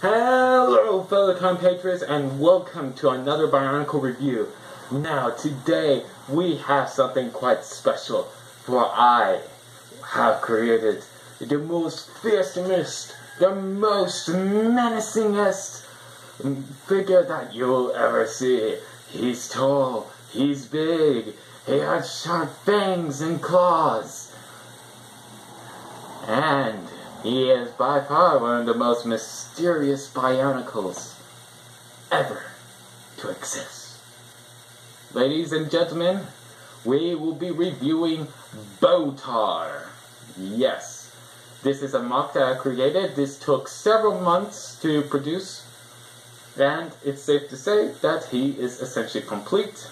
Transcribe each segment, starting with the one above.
Hello fellow compatriots and welcome to another Bionicle review. Now today we have something quite special, for I have created the most fearsomest, the most menacingest figure that you'll ever see. He's tall, he's big, he has sharp fangs and claws, and he is by far one of the most mysterious Bionicles ever to exist. Ladies and gentlemen, we will be reviewing Botar. Yes, this is a MOC that I created. This took several months to produce, and it's safe to say that he is essentially complete.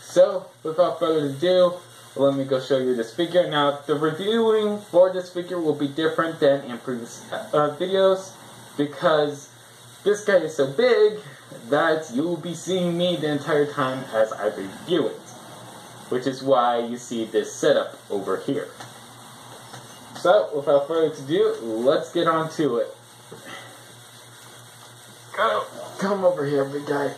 So, without further ado, let me go show you this figure. Now, the reviewing for this figure will be different than in previous videos, because this guy is so big that you will be seeing me the entire time as I review it, which is why you see this setup over here. So, without further ado, let's get on to it. Go! Come over here, big guy.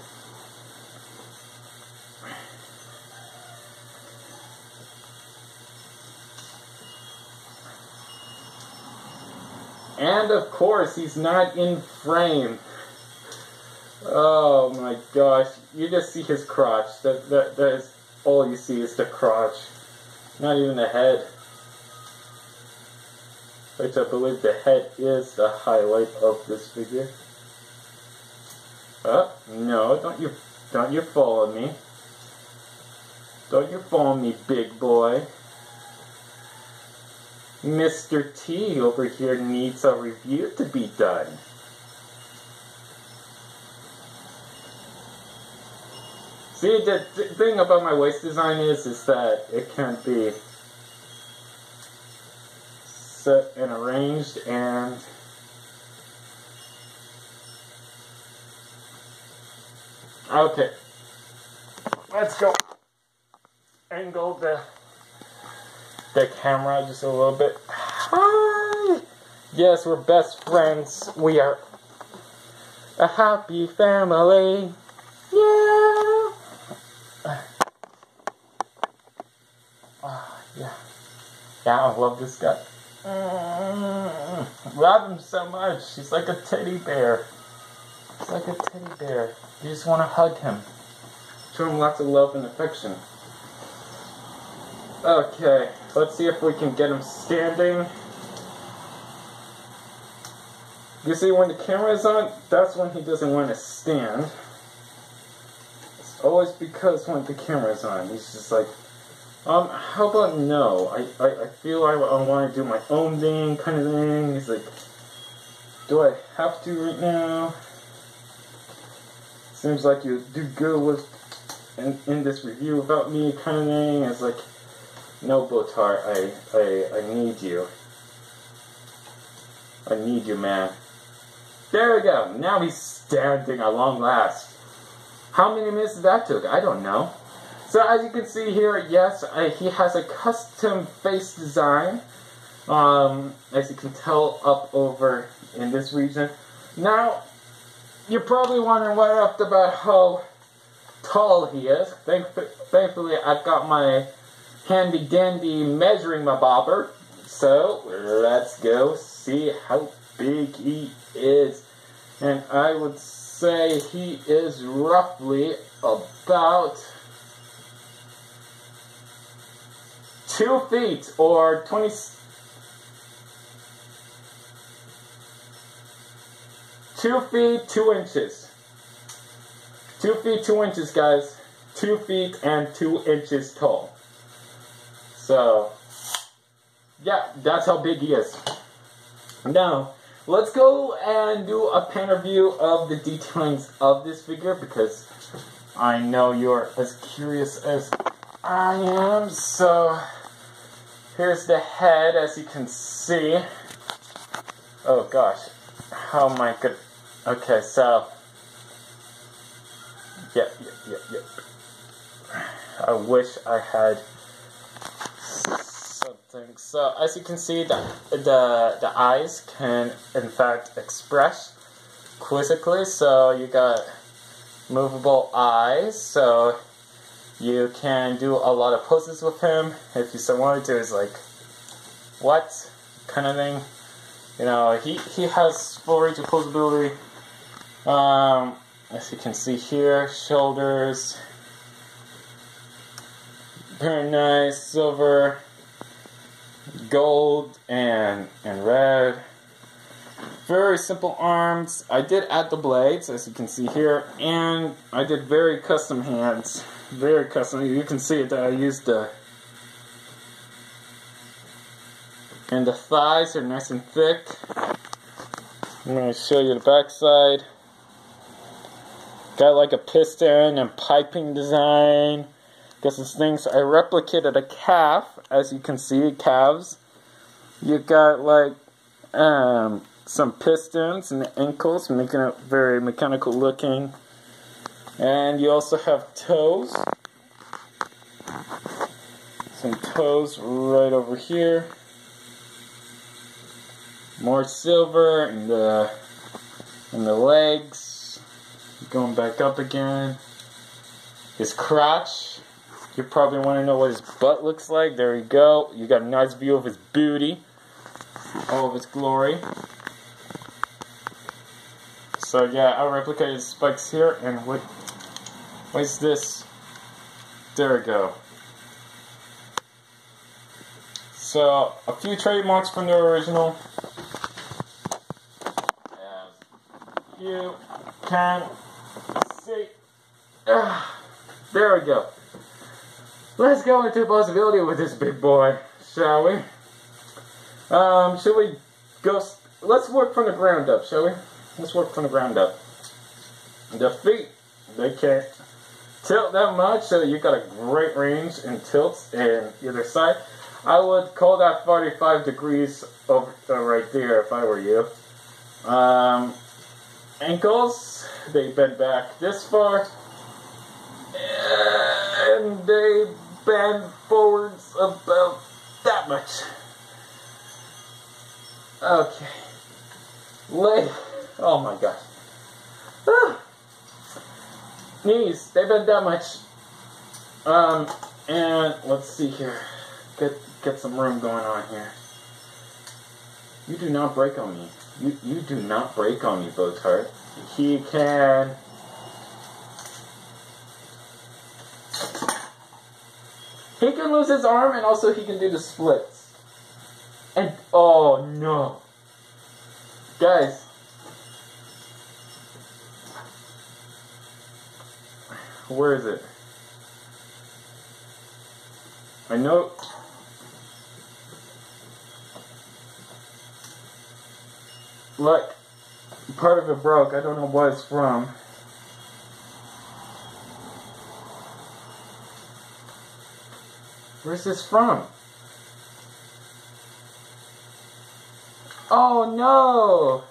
And of course, he's not in frame. Oh my gosh, you just see his crotch. That is all you see is the crotch. Not even the head. Which I believe the head is the highlight of this figure. No, don't you follow me. Don't you follow me, big boy. Mr. T over here needs a review to be done. See, the thing about my waist design is that it can't be set and arranged, and okay, let's go angle the camera just a little bit. Hi! Yes, we're best friends. We are a happy family. Yeah! Yeah. Yeah, I love this guy. Love him so much. He's like a teddy bear. He's like a teddy bear. You just want to hug him. Show him lots of love and affection. Okay, let's see if we can get him standing. You see, when the camera is on, that's when he doesn't want to stand. It's always because when the camera is on, he's just like, how about no? I feel I want to do my own thing, kind of thing. He's like, do I have to right now? Seems like you do good with in this review without me, kind of thing. It's like, no, Botar, I need you. I need you, man. There we go. Now he's standing at long last. How many minutes did that took? I don't know. So as you can see here, yes, he has a custom face design. As you can tell up over in this region. Now, you're probably wondering right off the bat how tall he is. Thankfully, I've got my handy dandy measuring my bobber. So let's go see how big he is. And I would say he is roughly about 2 feet or 2 feet 2 inches. 2 feet 2 inches, guys. 2 feet and 2 inches tall. So, yeah, that's how big he is. Now, let's go and do a panel view of the detailings of this figure, because I know you're as curious as I am. So, here's the head, as you can see. Oh gosh, how am I good? Okay, so, yep. I wish I had some things. So as you can see, the eyes can in fact express quizzically. So you got movable eyes, so you can do a lot of poses with him if you so wanted to. It's like, what kind of thing? You know, he has full range of posability. As you can see here, shoulders, very nice, silver, gold, and red. Very simple arms. I did add the blades, as you can see here, and I did very custom hands. Very custom. You can see that I used and the thighs are nice and thick. I'm going to show you the back side. Got like a piston and piping design. Got some things. I replicated a calf, as you can see, calves. You got like some pistons in the ankles, making it very mechanical looking. And you also have toes. Some toes right over here. More silver in the legs. Going back up again. His crotch. You probably want to know what his butt looks like. There you go. You got a nice view of his booty. All of its glory. So yeah, I replicated spikes here, and what's this? There we go. So a few trademarks from the original. As you can see. There we go. Let's go into Poseability with this big boy, shall we? Should we go? Let's work from the ground up, shall we? Let's work from the ground up. The feet, they can't tilt that much, so you got a great range and tilts in either side. I would call that 45 degrees over right there if I were you. Ankles, they bend back this far, and they bend forwards about that much. Okay. Leg. Oh my gosh. Knees, they bend that much. And let's see here. Get some room going on here. You do not break on me. You do not break on me, Bowtar. He can. He can lose his arm, and also he can do the splits. And oh no, guys. Where is it? I know. Look, part of it broke. I don't know what it's from. Where's this from? Oh no!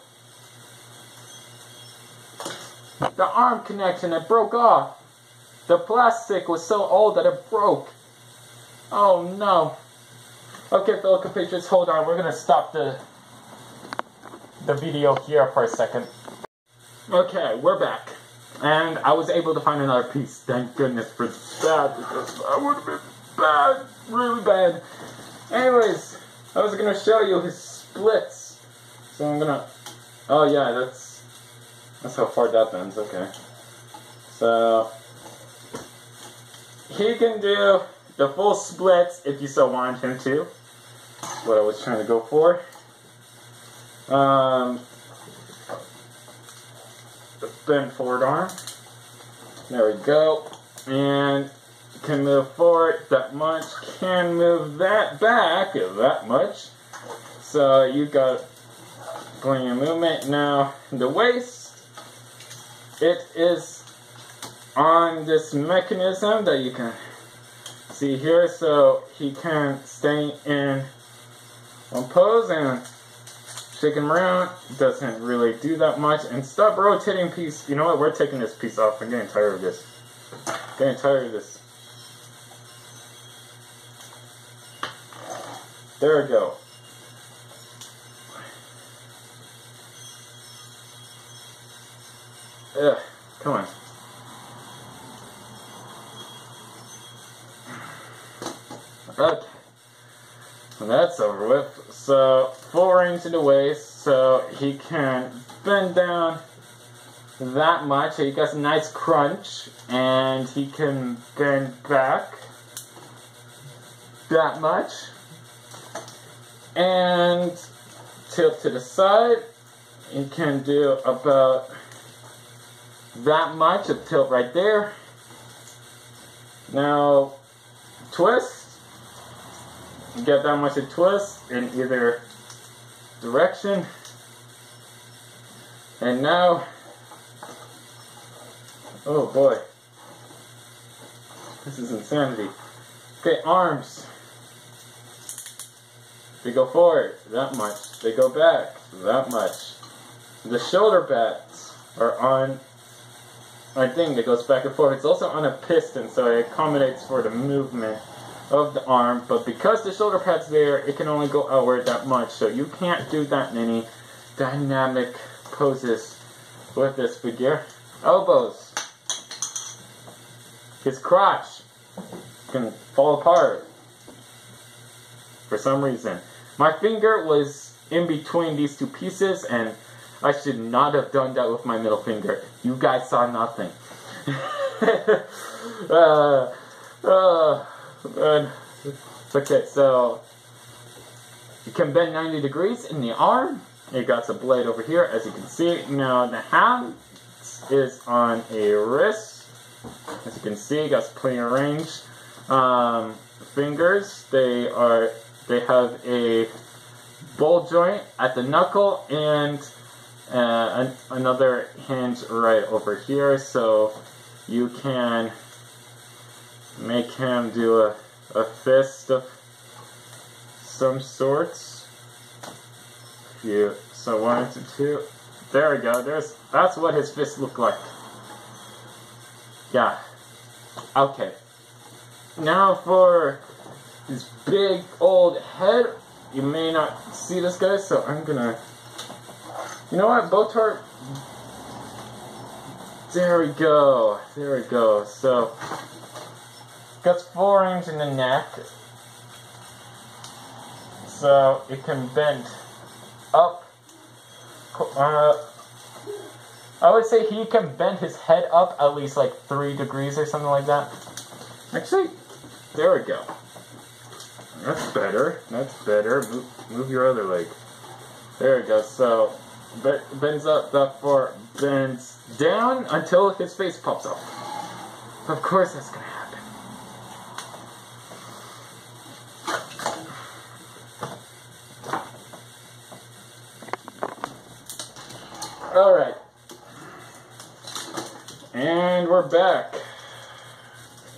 The arm connection, it broke off. The plastic was so old that it broke. Oh no. Okay, fellow compatriots, hold on. We're gonna stop the video here for a second. Okay, we're back. And I was able to find another piece. Thank goodness for that, because that would have been bad. Really bad. Anyways, I was gonna show you his splits. So I'm gonna... Oh yeah, that's how far that bends. Okay. So... he can do the full splits if you so want him to. That's what I was trying to go for. The bend forward arm. There we go. And can move forward that much. Can move that back that much. So you got plenty of movement. Now the waist, it is on this mechanism that you can see here, so he can stay in one pose and shake him around. Doesn't really do that much. And stop rotating piece. You know what? We're taking this piece off. I'm getting tired of this. Getting tired of this. There we go. Ugh, come on. Okay. So that's over with. So, full range in the waist, so he can bend down that much. So he gets a nice crunch, and he can bend back that much, and tilt to the side. He can do about that much of tilt right there. Now, twist. You get that much of twist in either direction. And now, oh boy, this is insanity. Okay, arms. They go forward, that much. They go back, that much. The shoulder pads are on a thing that goes back and forth. It's also on a piston, so it accommodates for the movement of the arm. But because the shoulder pad's there, it can only go outward that much. So you can't do that many dynamic poses with this figure. Elbows. His crotch can fall apart for some reason. My finger was in between these two pieces, and I should not have done that with my middle finger. You guys saw nothing. Okay, so you can bend 90 degrees in the arm. You got some blade over here, as you can see. Now the hand is on a wrist. As you can see, got plenty of range. Fingers, they have a ball joint at the knuckle and another hinge right over here, so you can make him do a fist of some sorts. If you so wanted to. There we go. That's what his fist looked like. Yeah. Okay. Now for his big old head. You may not see this, guy, so I'm gonna. You know what, Botar? There we go. There we go. So, got 4 range in the neck. So, it can bend up. I would say he can bend his head up at least like 3 degrees or something like that. Actually, there we go. That's better. That's better. Move your other leg. There we go. So, bends up that far, bends down until his face pops off. Of course that's going to happen. Alright. And we're back.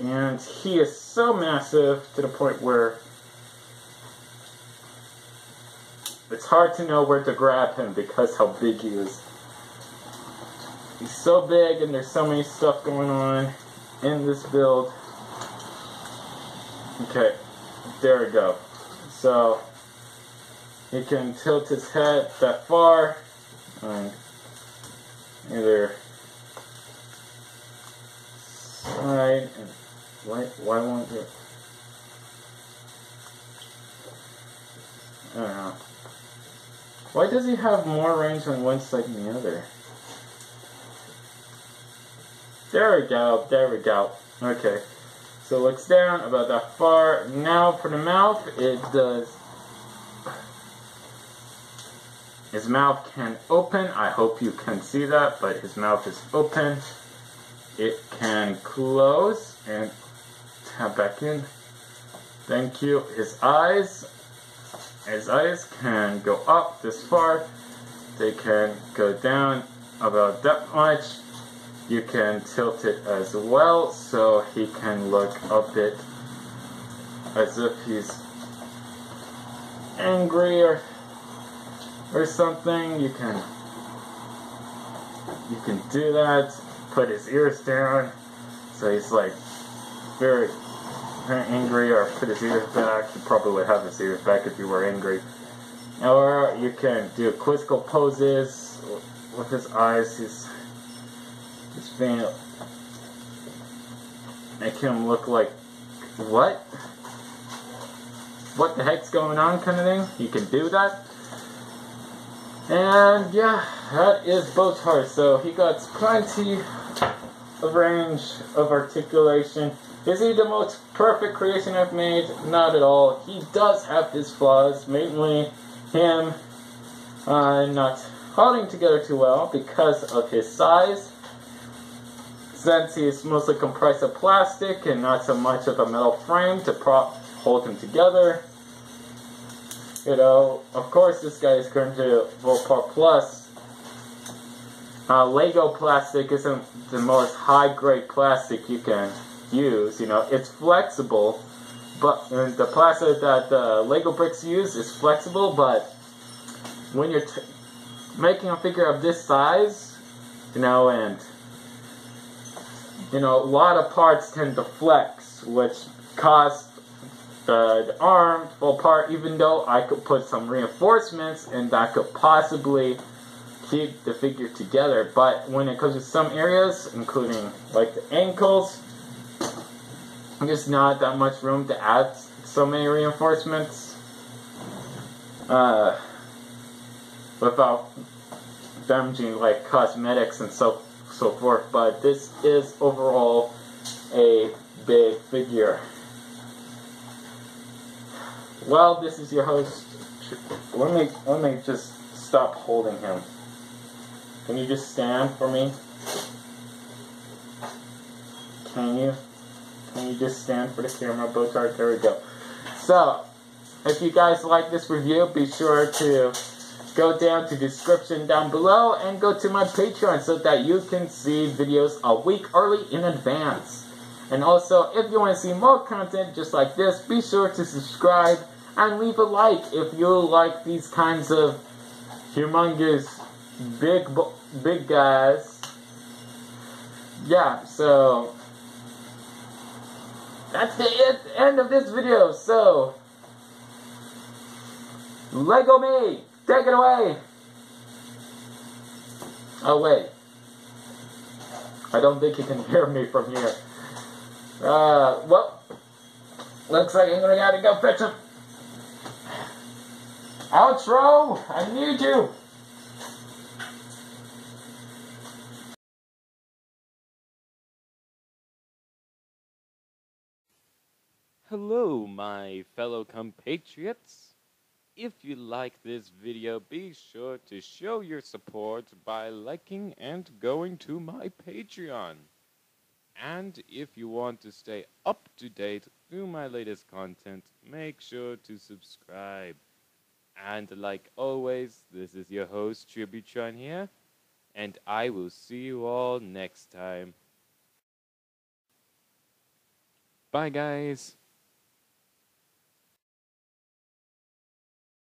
And he is so massive to the point where it's hard to know where to grab him because how big he is. He's so big and there's so many stuff going on in this build. Okay, there we go. So, he can tilt his head that far and either side and why won't it? I don't know. Why does he have more range on one side than the other? There we go, there we go. Okay, so looks down about that far. Now for the mouth, it does. His mouth can open. I hope you can see that, but his mouth is open. It can close and tap back in. Thank you. His eyes can go up this far. They can go down about that much. You can tilt it as well, so he can look up it as if he's angry or something. You can do that. Put his ears down, so he's like very angry or put his ears back. You probably would have his ears back if you were angry. Or you can do quizzical poses with his eyes. He's being, make him look like, what? What the heck's going on kind of thing. You can do that. And yeah, that is Botar. So he got plenty of range of articulation. Is he the most perfect creation I've made? Not at all. He does have his flaws, mainly him not holding together too well because of his size. Since he's mostly comprised of plastic and not so much of a metal frame to hold him together. You know, of course this guy is going to Bowtar Plus. Lego plastic isn't the most high-grade plastic you can use. You know, it's flexible, but the plastic that Lego bricks use is flexible, but when you're making a figure of this size, you know, and you know, a lot of parts tend to flex, which cause the arm to fall apart, even though I could put some reinforcements and that could possibly keep the figure together. But when it comes to some areas, including like the ankles, there's not that much room to add so many reinforcements without damaging like cosmetics and so forth. But this is overall a big figure. Well, this is your host. Let me just stop holding him. Can you just stand for me? Can you? Can you just stand for the camera, Botar? There we go. So, if you guys like this review, be sure to go down to the description down below and go to my Patreon so that you can see videos a week early in advance. And also, if you want to see more content just like this, be sure to subscribe and leave a like if you like these kinds of humongous big guys. Yeah, so that's the end of this video. So Lego me, take it away. Oh wait, I don't think you can hear me from here. Well, looks like I'm gonna gotta go fetch him. Outro, I need you. Hello, my fellow compatriots. If you like this video, be sure to show your support by liking and going to my Patreon. And if you want to stay up to date through my latest content, make sure to subscribe. And like always, this is your host, Tributron here, and I will see you all next time. Bye, guys.